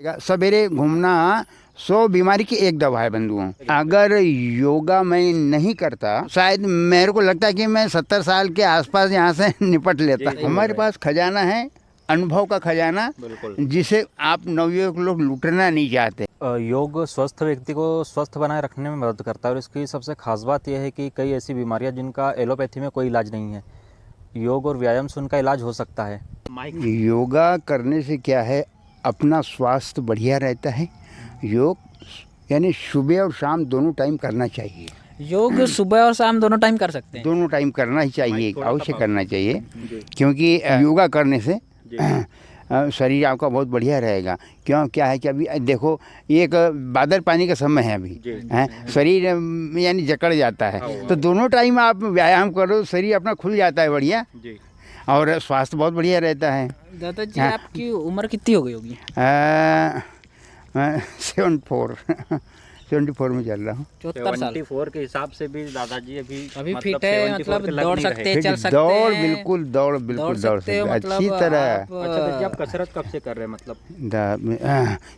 सवेरे घूमना 100 बीमारी की एक दवा है बंधुओं। अगर योगा मैं नहीं करता शायद मेरे को लगता है कि मैं 70 साल के आसपास यहाँ से निपट लेता। हमारे पास खजाना है, अनुभव का खजाना, जिसे आप नवयुवक लोग लूटना नहीं चाहते। योग स्वस्थ व्यक्ति को स्वस्थ बनाए रखने में मदद करता है और इसकी सबसे खास बात यह है कि कई ऐसी बीमारियां जिनका एलोपैथी में कोई इलाज नहीं है, योग और व्यायाम से उनका इलाज हो सकता है। योगा करने से क्या है, अपना स्वास्थ्य बढ़िया रहता है। योग यानी सुबह और शाम दोनों टाइम करना चाहिए। योग सुबह और शाम दोनों टाइम कर सकते हैं। दोनों टाइम करना ही चाहिए, अवश्य करना चाहिए, क्योंकि योगा करने से शरीर आपका बहुत बढ़िया रहेगा। क्यों, क्या है कि अभी देखो एक बादल पानी का समय है अभी, है शरीर यानी जकड़ जाता है, तो दोनों टाइम आप व्यायाम करो, शरीर अपना खुल जाता है बढ़िया और स्वास्थ्य बहुत बढ़िया रहता है। दादाजी आपकी उम्र कितनी हो गई होगी? 74 में चल रहा हूँ। 74 के हिसाब से भी दादाजी अभी फिट है, मतलब दौड़ सकते हैं, चल सकते दौड़ हैं। बिल्कुल दौड़ सकते हैं, मतलब अच्छी तरह। अच्छा, जब कसरत कब से कर रहे हैं? मतलब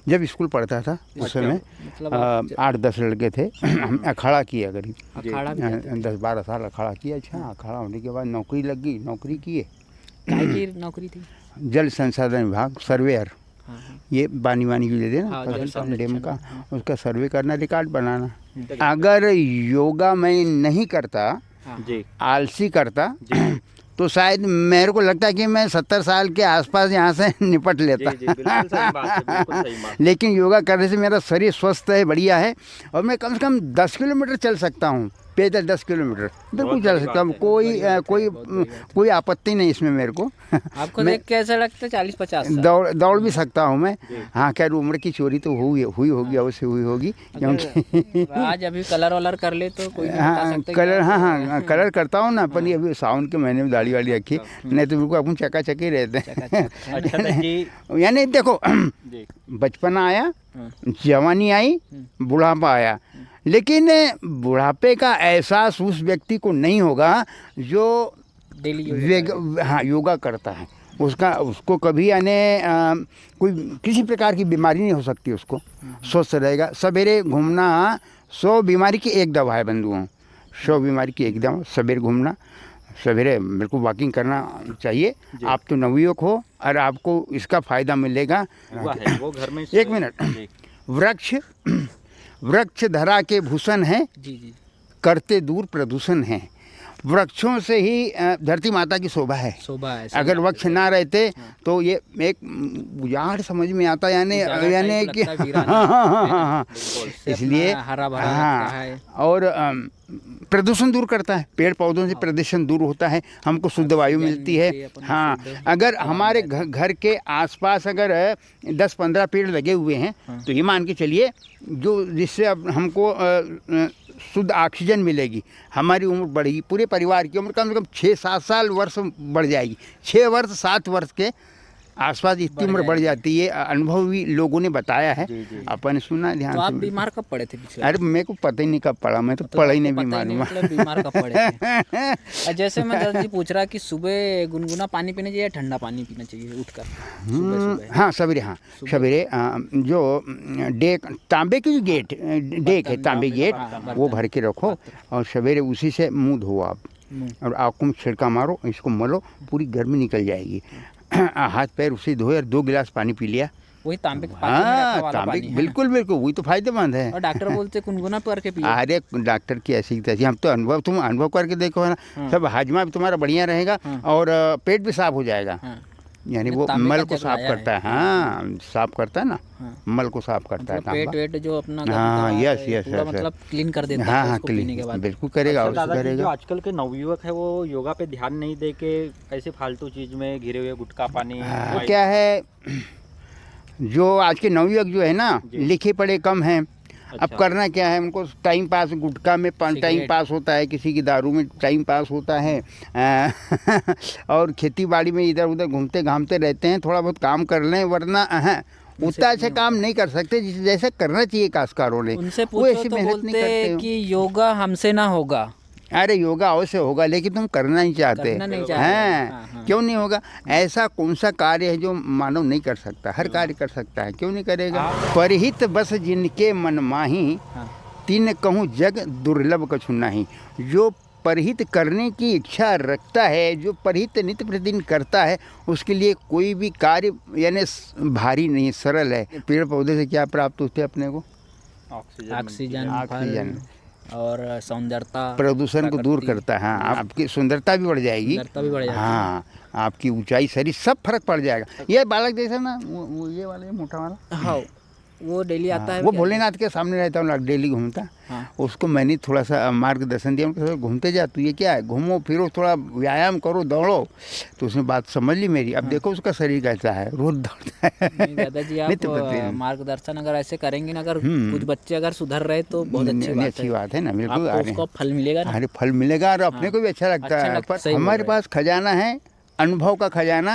जब स्कूल पढ़ता था उस समय 8-10 लड़के थे, हम अखाड़ा किया करीब 10-12 साल अखाड़ा किया। अच्छा, अखाड़ा होने के बाद नौकरी लग गई, नौकरी किए। क्या की नौकरी थी? जल संसाधन विभाग, सर्वेयर। ये पानी वानी भी लेते ना डैम का, उसका सर्वे करना, रिकॉर्ड बनाना। अगर योगा मैं नहीं करता, आलसी करता, तो शायद मेरे को लगता है कि मैं 70 साल के आसपास यहाँ से निपट लेता। बिल्कुल सही बात। लेकिन योगा करने से मेरा शरीर स्वस्थ है, बढ़िया है, और मैं कम से कम 10 किलोमीटर चल सकता हूँ, पैदल 10 किलोमीटर बिल्कुल चल सकता हूँ। कोई आपत्ति नहीं इसमें मेरे को। आपको देख के ऐसा लगता है 40-50 दौड़ भी सकता हूँ मैं। हाँ, खैर उम्र की चोरी तो हुई होगी, अवश्य हुई होगी, क्योंकि आज अभी कलर वलर कर ले तो कोई कलर, हाँ कलर करता हूँ ना, पर ये अभी सावन के महीने में दाढ़ी वाली रखी, नहीं तो बिल्कुल अपन चकाचक ही रहते हैं। यानी देखो, बचपना आया, जवानी आई, बुढ़ापा आया, लेकिन बुढ़ापे का एहसास उस व्यक्ति को नहीं होगा जो योगा करता है। उसको कभी यानी कोई किसी प्रकार की बीमारी नहीं हो सकती, उसको स्वस्थ रहेगा। सवेरे घूमना 100 बीमारी की एक दवा है बंधुओं। 100 बीमारी की एक दवा, सवेरे घूमना, सवेरे बिल्कुल वॉकिंग करना चाहिए। आप तो नवयुवक हो और आपको इसका फ़ायदा मिलेगा। वो घर में 1 मिनट। वृक्ष धरा के भूषण है, करते दूर प्रदूषण है। वृक्षों से ही धरती माता की शोभा है। अगर वृक्ष ना रहते तो ये एक उजाड़ समझ में आता, यानी कि हाँ, इसलिए और प्रदूषण दूर करता है। पेड़ पौधों से प्रदूषण दूर होता है, हमको शुद्ध वायु मिलती है। हाँ, अगर हमारे घर के आसपास अगर 10-15 पेड़ लगे हुए हैं तो ये मान के चलिए जो जिससे अब हमको शुद्ध ऑक्सीजन मिलेगी, हमारी उम्र बढ़ेगी, पूरे परिवार की उम्र कम से कम 6-7 साल वर्ष बढ़ जाएगी। 6 वर्ष 7 वर्ष के आसपास इतनी उम्र बढ़ जाती है। अनुभवी लोगों ने बताया है, अपन सुना ध्यान से। आप बीमार कब पड़े थे? अरे मेरे को पता ही नहीं कब पड़ा, मैं तो पढ़ा ही नहीं, बीमार कब पड़े थे? जैसे मैं दादाजी पूछ रहा कि सुबह गुनगुना पानी पीना चाहिए या ठंडा पानी पीना चाहिए उठकर? हाँ, सवेरे जो तांबे की जो डेक है, तांबे गेट, वो भर के रखो और सवेरे उसी से मुँह धो आप, और आँखों में छिड़का मारो, इसको मलो, पूरी गर्मी निकल जाएगी। हाथ पैर उसे धोए और 2 गिलास पानी पी लिया। वही तांबे के पानी वाला तांबे बिल्कुल वही तो फायदेमंद है। और डॉक्टर बोलते गुनगुना करके पियो। अरे डॉक्टर की ऐसी तैसी, हम तो तुम अनुभव करके देखो है ना, सब हाजमा भी तुम्हारा बढ़िया रहेगा और पेट भी साफ हो जाएगा। यानी वो मल को साफ करता है। हाँ, साफ करता है ना, मल को साफ करता है। पेट जो अपना, हाँ, यस मतलब क्लीन कर देता है। हाँ, क्लीन बिल्कुल करेगा। जो आजकल के नवयुवक है वो योगा पे ध्यान नहीं दे के ऐसे फालतू चीज में घिरे हुए, गुटखा पानी, क्या है, जो आज के नवयुवक जो है ना, लिखे पढ़े कम हैं। अब करना क्या है, उनको टाइम पास, गुटखा में टाइम पास होता है, किसी की दारू में टाइम पास होता है, और खेती बाड़ी में इधर उधर घूमते घामते रहते हैं। थोड़ा बहुत काम कर लें, वरना उतना अच्छा काम नहीं कर सकते जैसे करना चाहिए काश्तकारों ने। उनसे पूछो तो बोलते हैं कि योगा हमसे ना होगा, अरे योगा अवश्य होगा, लेकिन तुम करना नहीं चाहते हैं। हाँ। क्यों नहीं होगा? ऐसा कौन सा कार्य है जो मानव नहीं कर सकता? हर कार्य कर सकता है, क्यों नहीं करेगा? परिहित बस जिनके मन माही, तीन कहूँ जग दुर्लभ कछु नाही। जो परिहित करने की इच्छा रखता है, जो परिहित नित्य प्रतिदिन करता है, उसके लिए कोई भी कार्य यानी भारी नहीं, सरल है। पेड़ पौधे से क्या प्राप्त होते हैं अपने को? ऑक्सीजन और सुंदरता, प्रदूषण को दूर करता है। हाँ, आपकी सुंदरता भी बढ़ जाएगी। हाँ, आपकी ऊंचाई, शरीर सब फर्क पड़ जाएगा। ये बालक जैसा ना, वो ये वाला, ये मोटा वाला, हाँ, वो डेली आता है। वो भोलेनाथ के सामने रहता हूँ, डेली घूमता। हाँ। उसको मैंने थोड़ा सा मार्गदर्शन दिया, उनको घूमते जा, तू ये क्या है, घूमो फिरो, थोड़ा व्यायाम करो, दौड़ो। तो उसने बात समझ ली मेरी। अब देखो उसका शरीर कैसा है, रोज दौड़ता है। दादाजी आप मार्गदर्शन अगर ऐसे करेंगे ना, अगर कुछ बच्चे अगर सुधर रहे तो बहुत अच्छी बात है ना। बिल्कुल, उसको फल मिलेगा। अरे फल मिलेगा और अपने को भी अच्छा लगता है। पर हमारे पास खजाना है, अनुभव का खजाना,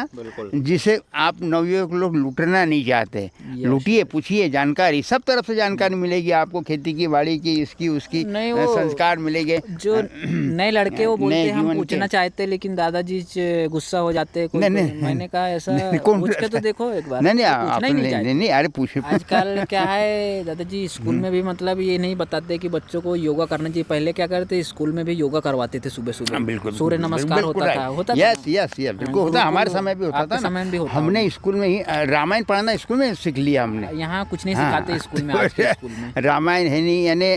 जिसे आप नवयुवक लोग लूटना नहीं चाहते। लूटिए, पूछिए, जानकारी सब तरफ से जानकारी मिलेगी आपको, खेती की, बाड़ी की, इसकी उसकी, संस्कार मिलेंगे। जो नए लड़के वो बोलते हैं हम पूछना चाहते, लेकिन दादाजी गुस्सा हो जाते। मैंने कहा ऐसा पूछ के तो देखो एक बार। नहीं, अरे पूछे। आजकल क्या है दादाजी, स्कूल में भी मतलब ये नहीं बताते कि बच्चों को योगा करना चाहिए। पहले क्या करते, स्कूल में भी योगा करवाते थे सुबह सुबह, सूर्य नमस्कार होता था। बिल्कुल होता, हमारे समय भी होता था ना। हमने स्कूल में ही रामायण पढ़ना स्कूल में सीख लिया हमने। यहाँ कुछ नहीं सिखाते स्कूल में। स्कूल में रामायण है नहीं, यानी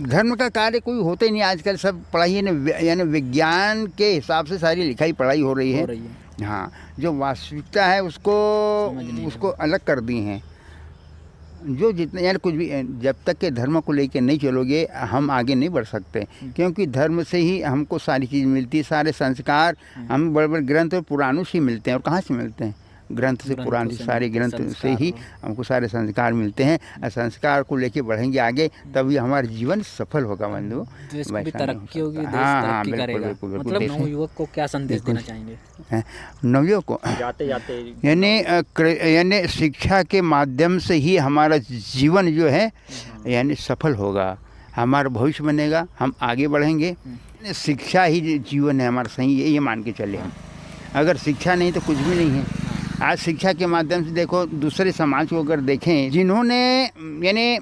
धर्म का कार्य कोई होता ही नहीं आजकल। सब पढ़ाई यानी विज्ञान के हिसाब से सारी लिखाई पढ़ाई हो रही है। हाँ, जो वास्तविकता है उसको अलग कर दी हैं। जो जितना यानी कुछ भी, जब तक के धर्म को लेके नहीं चलोगे हम आगे नहीं बढ़ सकते। क्योंकि धर्म से ही हमको सारी चीज़ मिलती है, सारे संस्कार हम बड़े बड़े ग्रंथ और पुराणों से मिलते हैं। और कहाँ से मिलते हैं? ग्रंथ से, पुराण से, सारे ग्रंथ से ही हमको सारे संस्कार मिलते हैं। संस्कार को लेके बढ़ेंगे आगे, तभी हमारा जीवन सफल होगा बंधु। तरक्की होगी, देश तरक्की करेगा। मतलब नवयुवक को क्या संदेश देना चाहेंगे? नवयुवक को यानी शिक्षा के माध्यम से ही हमारा जीवन जो है यानी सफल होगा, हमारा भविष्य बनेगा, हम आगे बढ़ेंगे। शिक्षा ही जीवन है हमारा, सही ये मान के चले हम। अगर शिक्षा नहीं तो कुछ भी नहीं है। आज शिक्षा के माध्यम से देखो, दूसरे समाज को अगर देखें, जिन्होंने यानी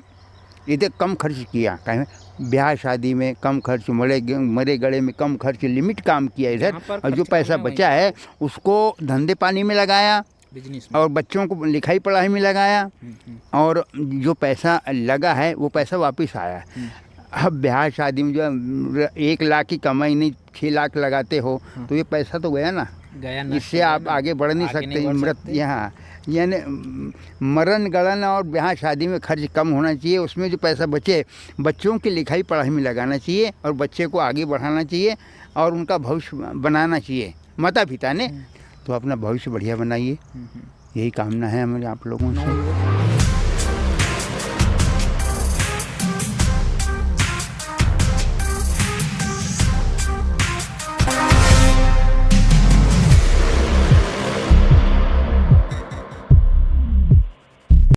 इधर कम खर्च किया, कहें ब्याह शादी में कम खर्च, मरे गड़े में कम खर्च, लिमिट काम किया इधर, और जो पैसा बचा है उसको धंधे पानी में लगाया और बच्चों को लिखाई पढ़ाई में लगाया, और जो पैसा लगा है वो पैसा वापस आया। अब ब्याह शादी में जो 1 लाख की कमाई नहीं 6 लाख लगाते हो तो ये पैसा तो गया ना, इससे आप आगे बढ़ नहीं सकते। मृत यहाँ यानी मरण गड़न और ब्याह शादी में खर्च कम होना चाहिए। उसमें जो पैसा बचे बच्चों की लिखाई पढ़ाई में लगाना चाहिए और बच्चे को आगे बढ़ाना चाहिए और उनका भविष्य बनाना चाहिए। माता पिता ने तो अपना भविष्य बढ़िया बनाइए, यही कामना है हमारे आप लोगों से।